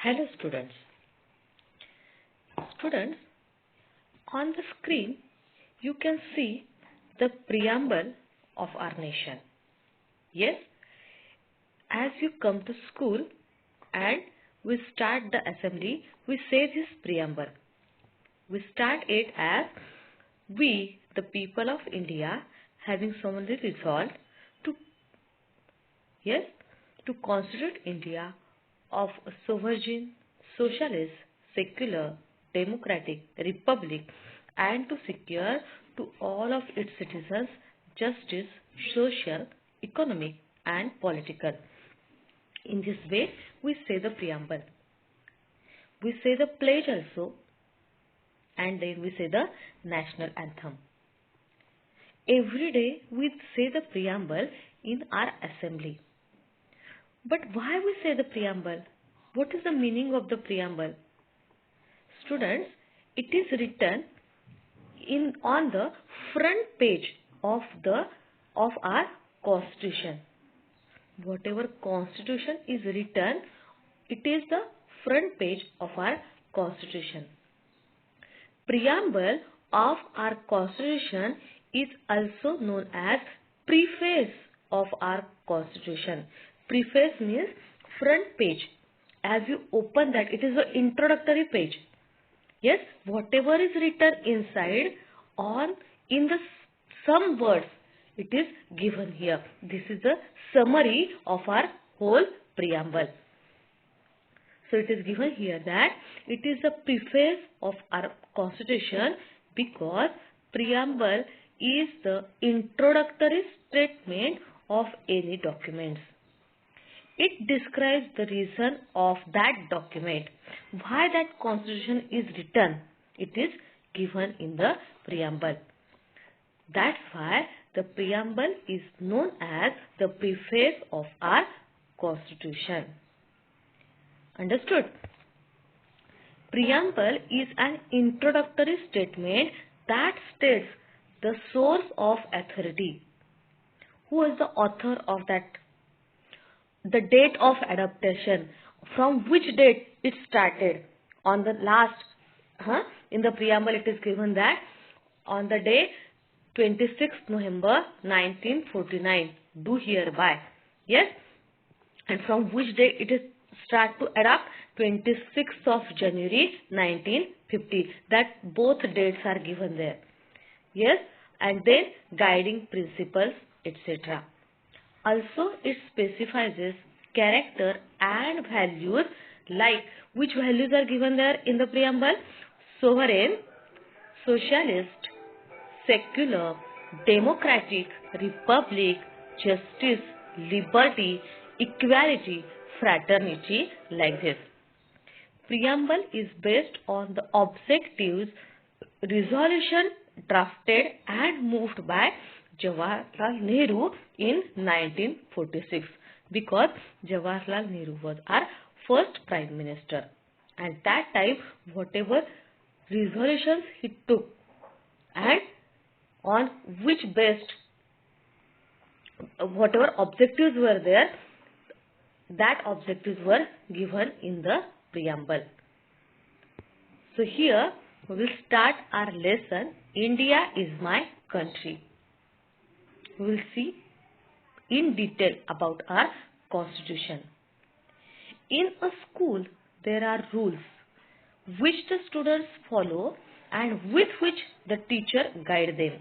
Hello students. Students, on the screen you can see the preamble of our nation. Yes, as you come to school and we start the assembly, we say this preamble. We start it as we, the people of India, having solemnly resolved to, yes, to constitute India of a sovereign, socialist, secular, democratic republic and to secure to all of its citizens justice, social, economic and political. In this way, we say the preamble. We say the pledge also, and then we say the national anthem. Every day we say the preamble in our assembly. But why we say the preamble? What is the meaning of the preamble? Students, it is written on the front page of our constitution. Whatever constitution is written, it is the front page of our constitution. Preamble of our constitution is also known as preface of our constitution. Preface means front page. As you open that, it is the introductory page. Yes, whatever is written inside in the some words, it is given here. This is the summary of our whole preamble. So it is given here that it is the preface of our constitution because preamble is the introductory statement of any documents. It describes the reason of that document, why that constitution is written. It is given in the preamble. That's why the preamble is known as the preface of our constitution. Understood? Preamble is an introductory statement that states the source of authority. Who is the author of that? The date of adoption, from which date it started. On the last, in the preamble it is given that on the day 26th November 1949, do hereby. Yes, and from which day it is start to adopt, 26th of January 1950. That both dates are given there. Yes, and then guiding principles, etc. Also, it specifies character and values, like which values are given there in the preamble: sovereign, socialist, secular, democratic, republic, justice, liberty, equality, fraternity, like this. Preamble is based on the objectives resolution drafted and moved by Jawaharlal Nehru in 1946, because Jawaharlal Nehru was our first Prime Minister, and that time whatever resolutions he took and on which based whatever objectives were there, that objectives were given in the preamble. So here we will start our lesson, India is my country. We will see in detail about our constitution. In a school, there are rules which the students follow and with which the teacher guide them.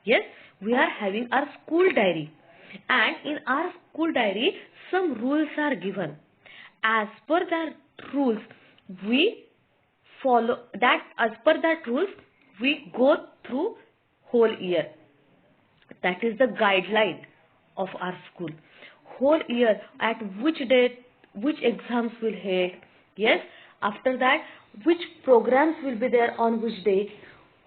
Yes, we are having our school diary, and in our school diary some rules are given. As per that rules, we follow that. As per that rules, we go through whole year. That is the guideline of our school. Whole year, at which date, which exams will held. Yes, after that, which programs will be there on which day.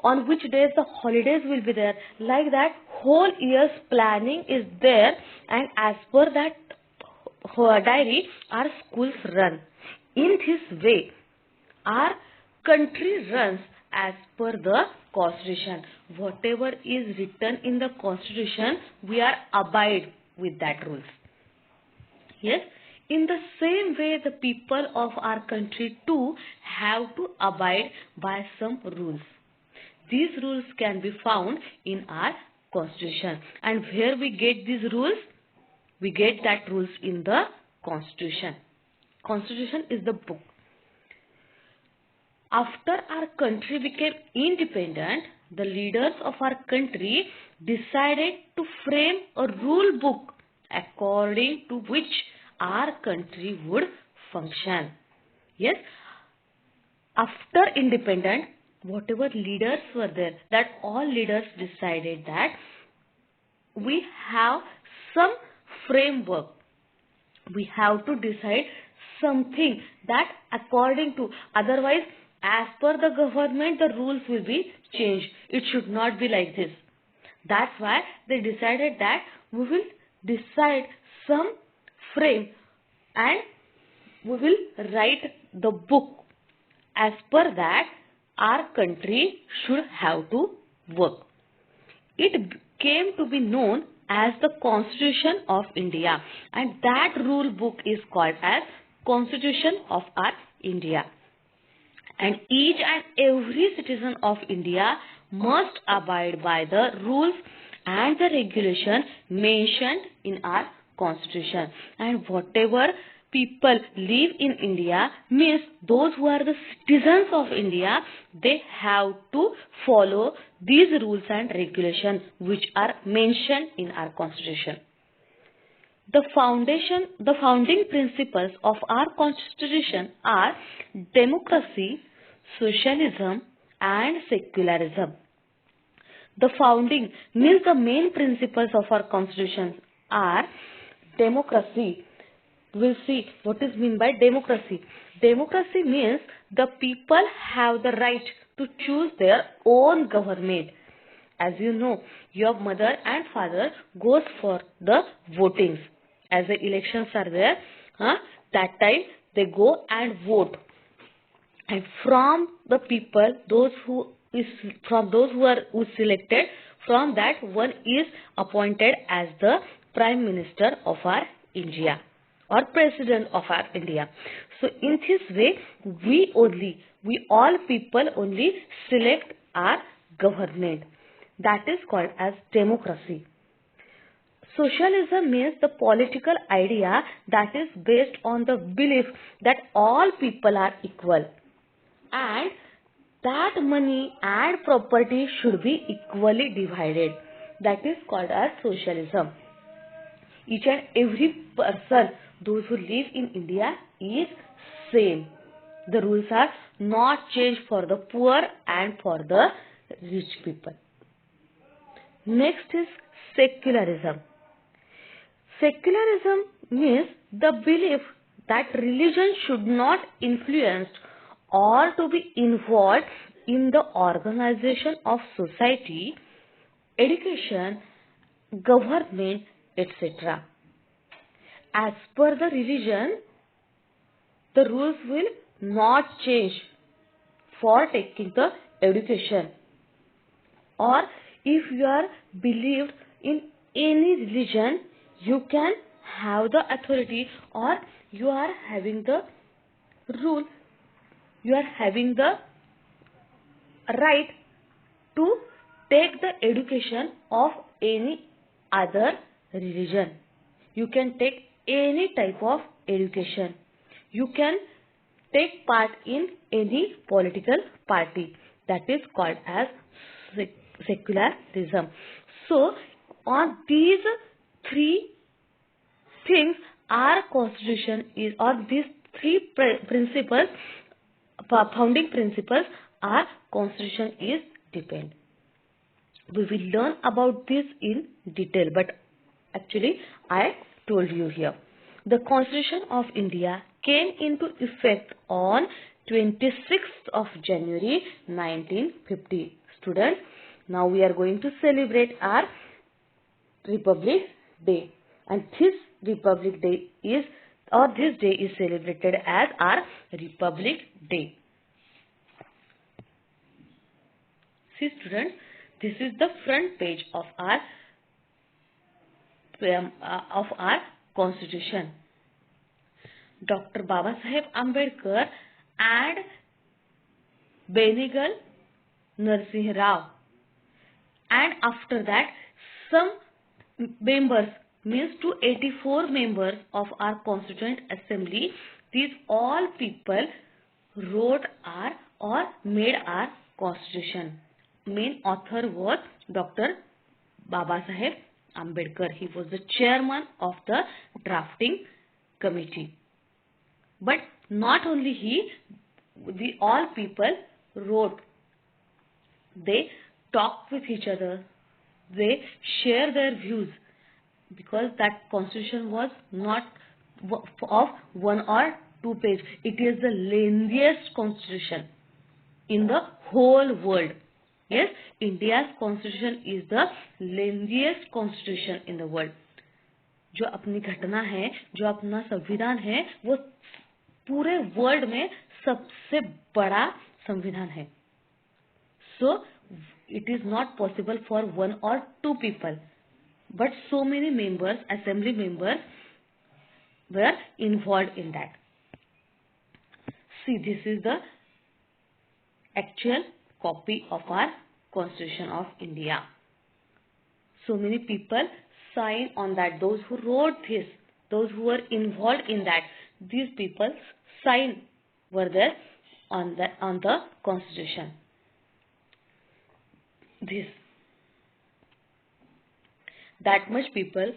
On which days the holidays will be there. Like that, whole year's planning is there, and as per that diary, our schools run. In this way, our country runs as per the constitution. Whatever is written in the constitution, we are abide with that rules. Yes, In the same way, the people of our country too have to abide by some rules. These rules can be found in our constitution. And where we get these rules? We get that rules in the constitution. Constitution is the book. After our country became independent, the leaders of our country decided to frame a rule book according to which our country would function. Yes, after independence, whatever leaders were there, that all leaders decided that we have some framework. We have to decide something that according to, otherwise as per the government the rules will be changed. It should not be like this. That's why they decided that we will decide some frame and we will write the book. As per that, our country should have to work. It came to be known as the Constitution of India, and that rule book is called as Constitution of our India. And each and every citizen of India must abide by the rules and the regulations mentioned in our constitution. And whatever people live in India, means those who are the citizens of India, they have to follow these rules and regulations which are mentioned in our constitution. The founding principles of our constitution are democracy, socialism and secularism. The founding means the main principles of our constitution are democracy. We'll see what is meant by democracy. Democracy means the people have the right to choose their own government. As you know, your mother and father goes for the votings. As the elections are there, that time they go and vote. And from the people, those who are selected, from that one is appointed as the Prime Minister of our India or President of our India. So in this way, we all people only select our government. That is called as democracy. Socialism means the political idea that is based on the belief that all people are equal and that money and property should be equally divided. That is called as socialism. Each and every person, those who live in India, is same. The rules are not changed for the poor and for the rich people. Next is secularism. Secularism means the belief that religion should not influence or to be involved in the organization of society, education, government, etc. As per the religion, the rules will not change for taking the education. Or if you are believed in any religion, you can have the authority or you are having the rule, you are having the right to take the education of any other religion. You can take any type of education. You can take part in any political party. That is called as secularism. So, on these three things, our constitution is, or these three principles, founding principles, our constitution is depend. We will learn about this in detail, but actually I told you here. The Constitution of India came into effect on 26th of January 1950. Students, now we are going to celebrate our Republic Day, and this Republic Day is, or this day is celebrated as our Republic Day. See students, this is the front page of our Constitution. Dr. Baba Saheb Ambedkar and Benigal Narsingh Rao. And after that, some members, means to 84 members of our Constituent Assembly, these all people wrote our or made our Constitution. Main author was Dr. Baba Saheb Ambedkar. He was the chairman of the drafting committee. But not only he, the all people wrote. They talk with each other. They share their views, because that constitution was not of 1 or 2 pages. It is the lengthiest constitution in the whole world. Yes, India's constitution is the lengthiest constitution in the world. जो अपनी घटना है, जो अपना संविधान है, वो पूरे वर्ल्ड में सबसे बड़ा संविधान है. So it is not possible for 1 or 2 people, but so many members, assembly members, were involved in that. See, this is the actual copy of our Constitution of India. So many people sign on that. Those who wrote this, those who were involved in that, these people's sign were there on the Constitution. That much people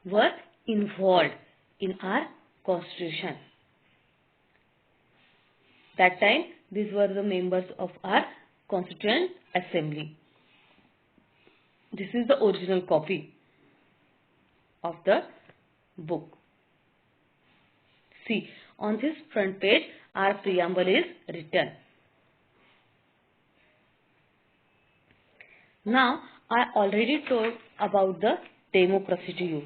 were involved in our Constitution. That time, these were the members of our Constituent Assembly. This is the original copy of the book. See, on this front page, our preamble is written. Now, I already told about the democracy to you.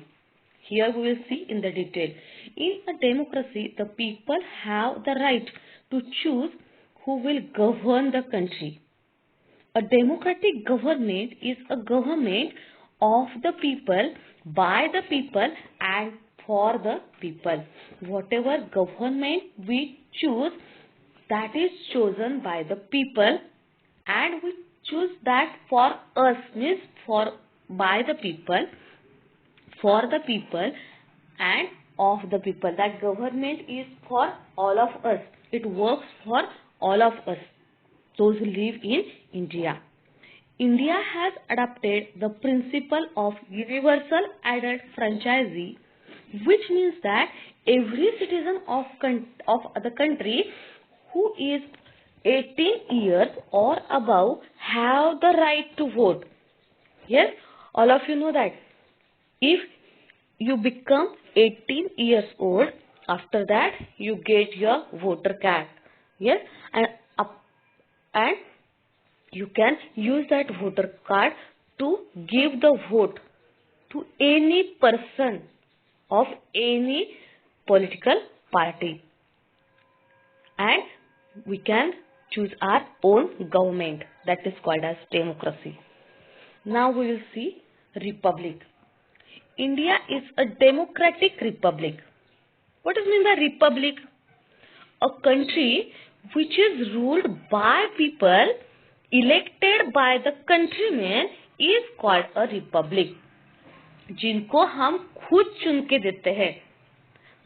Here we will see in the detail. In a democracy, the people have the right to choose who will govern the country. A democratic government is a government of the people, by the people, and for the people. Whatever government we choose, that is chosen by the people, and we choose that for us, means by the people, for the people, and of the people. That government is for all of us. It works for all of us, those who live in India. India has adopted the principle of universal adult franchise, which means that every citizen of the country who is 18 years or above have the right to vote. Yes, all of you know that. If you become 18 years old, after that you get your voter card. Yes, and you can use that voter card to give the vote to any person of any political party, and we can choose our own government. That is called as democracy. Now we will see republic. India is a democratic republic. What does it mean by republic? A country which is ruled by people elected by the countrymen is called a republic. जिनको हम खुद चुन के देते हैं,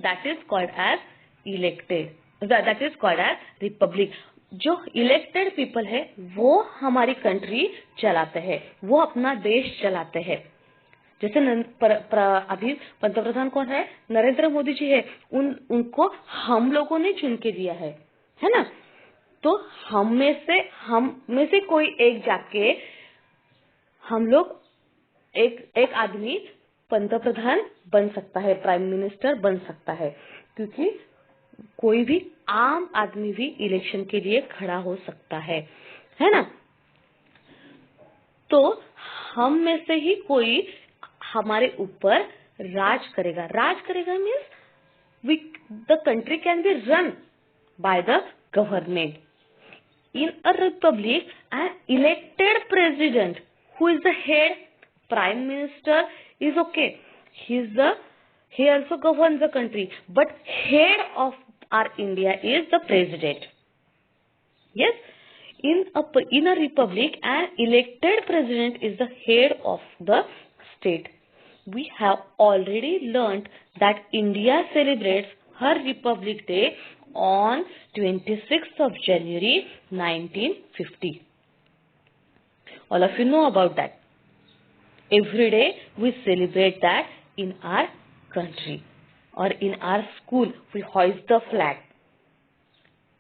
that is called as elected. That is called as republic. जो elected people है वो हमारी कंट्री चलाते हैं, वो अपना देश चलाते हैं. जैसे अभी पंतप्रधान कौन है? नरेंद्र मोदी जी है. उनको हम लोगों ने चुन के दिया है ना. तो हम में से कोई एक जाके हम लोग एक आदमी पंतप्रधान बन सकता है, प्राइम मिनिस्टर बन सकता है, क्योंकि कोई भी आम आदमी भी इलेक्शन के लिए खड़ा हो सकता है ना. तो हम में से ही कोई हमारे ऊपर राज करेगा. राज करेगा means the country can be run by the government. In a republic, an elected president who is the head, prime minister is okay. He He also governs the country, but head of our India is the president. Yes, in a republic, an elected president is the head of the state. We have already learnt that India celebrates her Republic Day on 26th of January 1950. All of you know about that. Every day we celebrate that in our country, or in our school we hoist the flag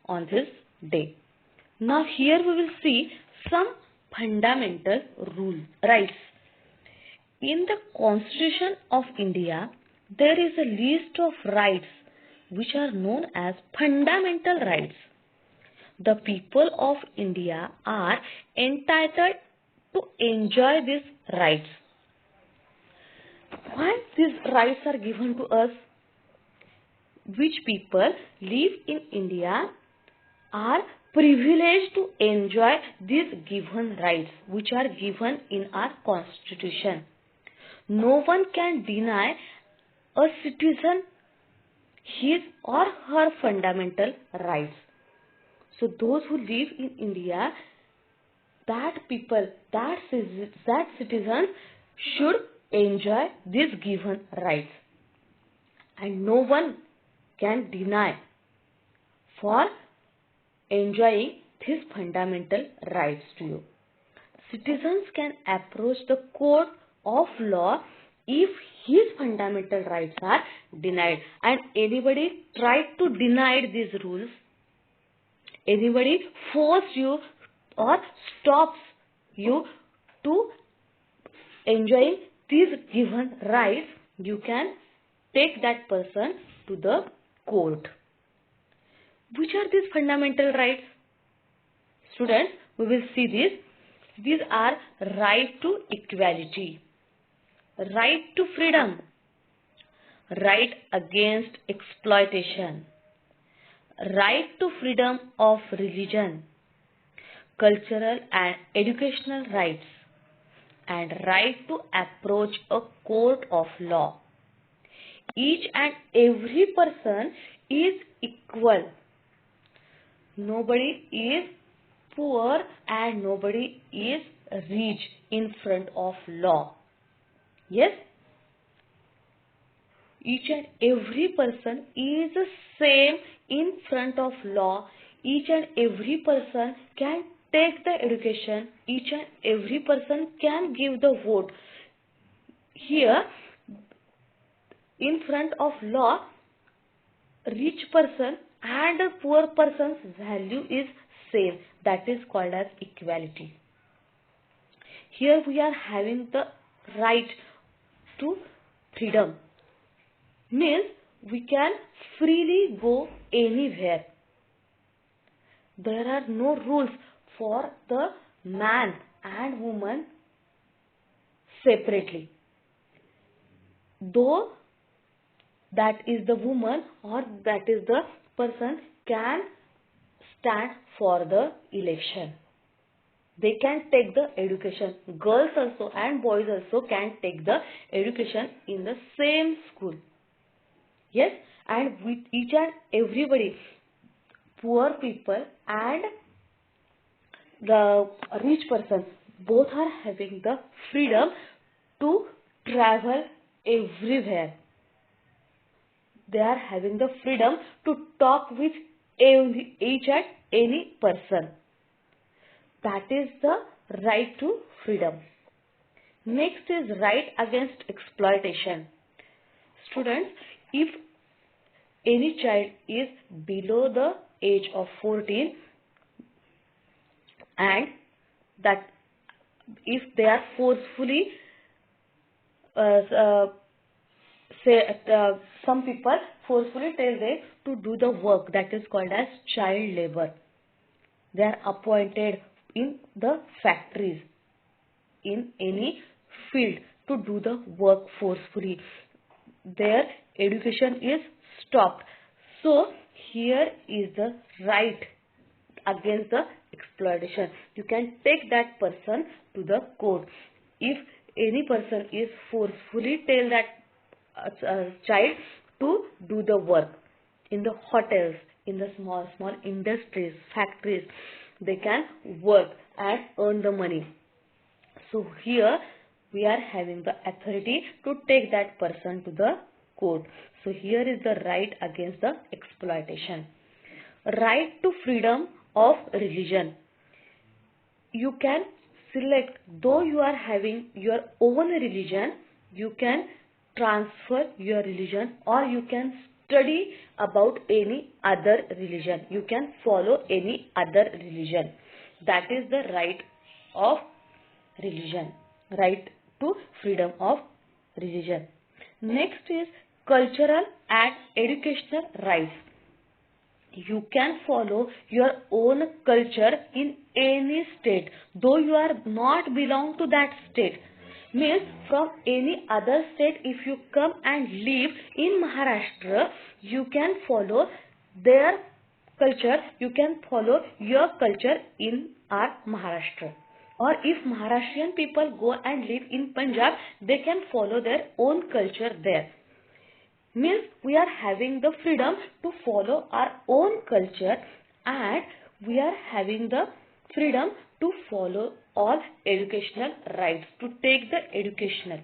on this day. Now here we will see some fundamental rights. In the Constitution of India, there is a list of rights which are known as fundamental rights. The people of India are entitled to enjoy these rights. Why these rights are given to us? Which people live in India are privileged to enjoy these given rights which are given in our Constitution. No one can deny a citizen his or her fundamental rights. So those who live in India, that citizens should enjoy these given rights, and no one can deny for enjoying these fundamental rights to you. Citizens can approach the court of law if his fundamental rights are denied, and anybody tried to deny these rules, anybody force you or stops you to enjoying these given rights, you can take that person to the court. Which are these fundamental rights? Students, we will see this. These are right to equality, right to freedom, right against exploitation, right to freedom of religion, cultural and educational rights, and right to approach a court of law. Each and every person is equal. Nobody is poor and nobody is rich in front of law. Yes? Each and every person is the same in front of law. Each and every person can take the education. Each and every person can give the vote. Here, in front of law, rich person and a poor person's value is same. That is called as equality. Here we are having the right to freedom. Means we can freely go anywhere. There are no rules for the man and woman separately. Though that is the woman or that is the person can stand for the election. They can take the education. Girls also and boys also can take the education in the same school. Yes, and with each and everybody, poor people and the rich person, both are having the freedom to travel everywhere. They are having the freedom to talk with each and any person. That is the right to freedom. Next is right against exploitation. Students, if any child is below the age of 14 and that if they are forcefully some people forcefully tell them to do the work, that is called as child labor. They are appointed in the factories, in any field to do the work forcefully. Their education is stopped. So here is the right against the exploitation. You can take that person to the court. If any person is forcefully tell that child to do the work in the hotels, in the small industries, factories. They can work and earn the money. So here we are having the authority to take that person to the court. So here is the right against the exploitation. Right to freedom of religion. You can select, though you are having your own religion, you can transfer your religion, or you can study about any other religion. You can follow any other religion. That is the right of religion, right to freedom of religion. Next is cultural and educational rights. You can follow your own culture in any state, though you are not belong to that state. Means from any other state, if you come and live in Maharashtra, you can follow their culture, you can follow your culture in our Maharashtra. Or if Maharashtrian people go and live in Punjab, they can follow their own culture there. Means we are having the freedom to follow our own culture, and we are having the freedom to follow all educational rights, to take the education.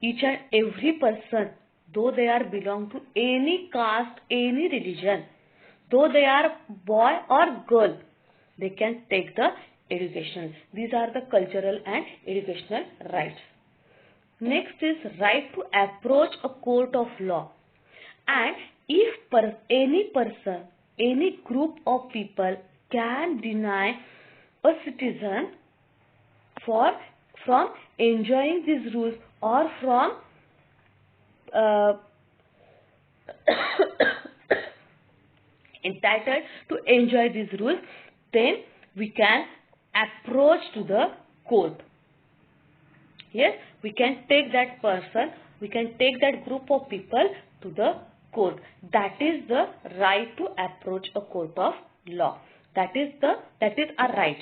Each and every person, though they are belong to any caste, any religion, though they are boy or girl, they can take the education. These are the cultural and educational rights. Next is right to approach a court of law. And if any person, any group of people can deny a citizen from enjoying these rules, or from entitled to enjoy these rules, then we can approach to the court. Yes, we can take that person, we can take that group of people to the court. That is the right to approach a court of law. That is our right.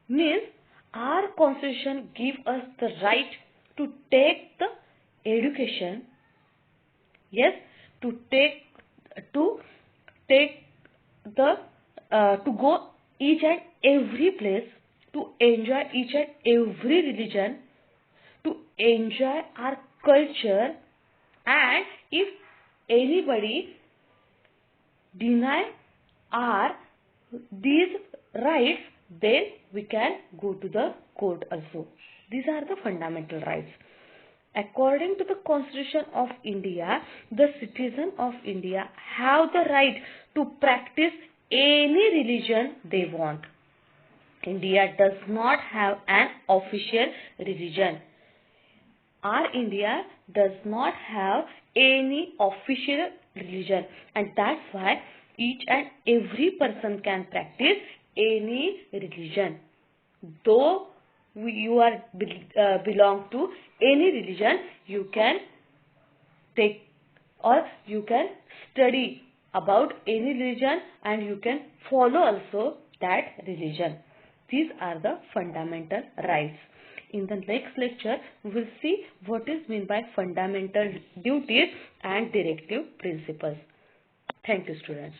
Means our constitution gives us the right to take the education. Yes, to go each and every place, to enjoy each and every religion, to enjoy our culture. And if anybody deny these rights, then we can go to the court also. These are the fundamental rights. According to the Constitution of India, the citizens of India have the right to practice any religion they want. India does not have an official religion. Our India does not have any official religion, and that's why each and every person can practice any religion. Though you are belong to any religion, you can take or you can study about any religion, and you can follow also that religion. These are the fundamental rights. In the next lecture, we will see what is meant by fundamental duties and directive principles. Thank you, students.